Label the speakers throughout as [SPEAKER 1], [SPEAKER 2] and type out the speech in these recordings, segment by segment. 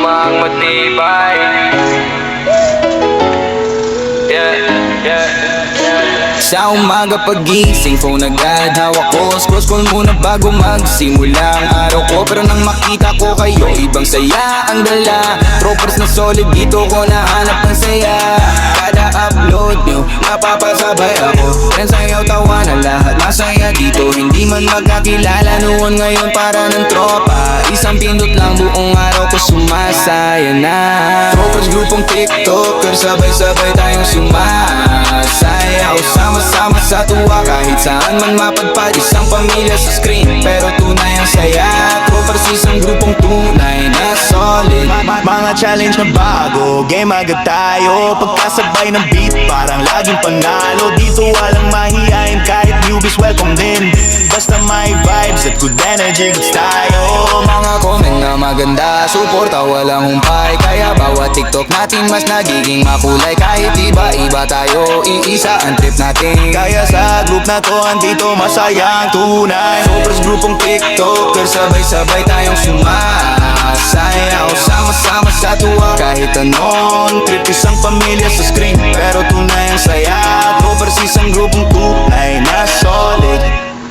[SPEAKER 1] Samang matibay.
[SPEAKER 2] Sa umaga pagising, phone agad hawak ko. Scroll muna bago magsimula ang araw ko. Pero nang makita ko kayo, ibang saya ang dala. Troopers na solid, dito ko nahanap ng saya. Kada upload nyo, napapasabay ako. Friends, sayaw, tawa na lahat masaya dito. Hindi man magkakilala noon, ngayon para ng tropa. Isang pindot lang buong araw ko sumasaya na. Troopers, grupong TikToker, sabay-sabay tayong sumasayaw. Sama-sama sa tuwa, kahit saan man mapadpad. Isang pamilya sa screen, pero tunay ang saya. Troopers, isang grupong tunay na solid.
[SPEAKER 3] Mga challenge na bago, game agad tayo. Pagkasabay ng beat, parang laging panalo. Dito walang mahihain, kahit newbies welcome din. Basta may vibes at good energy, goods tayo.
[SPEAKER 2] Mga comment na maganda, suporta walang humpay. Kaya bawat TikTok natin mas nagiging makulay. Kahit iba-iba tayo, iisa ang trip natin.
[SPEAKER 3] Kaya sa group na to, andito masaya ang tunay.
[SPEAKER 2] Troopers, grupong TikToker, sabay-sabay tayong sumasayaw. Sama-sama sa tuwa, kahit anon
[SPEAKER 3] Trip isang pamilya sa screen, pero tunay ang saya. Troopers, isang grupong tunay na solid.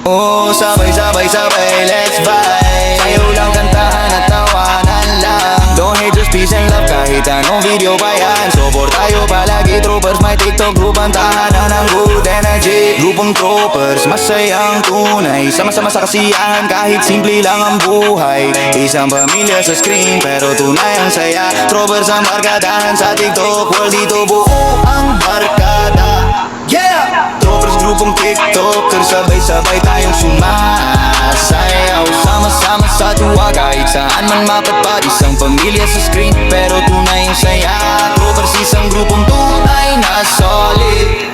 [SPEAKER 2] oh, sabay-sabay-sabay, let's vibe. Sayaw lang, kantahan at tawanan lang. Don't hate, just peace and love, kahit anong video pa yan. Support tayo palagi, Troopers, may TikTok group. Ang tahanan ng good energy.
[SPEAKER 3] Grupong Troopers, masayang tunay. Sama-sama sa kasiyahan, kahit simple lang ang buhay. Isang pamilya sa screen, pero tunay ang saya. Troopers ang barkadahan sa TikTok world, dito buo ang barkada. Yeah! Troopers, grupong TikToker, sabay-sabay tayong sumasayaw.
[SPEAKER 2] Sama-sama sa tuwa, kahit saan man mapadpad. Isang pamilya sa screen, pero tunay ang saya.
[SPEAKER 3] Troopers, isang grupong tunay na solid.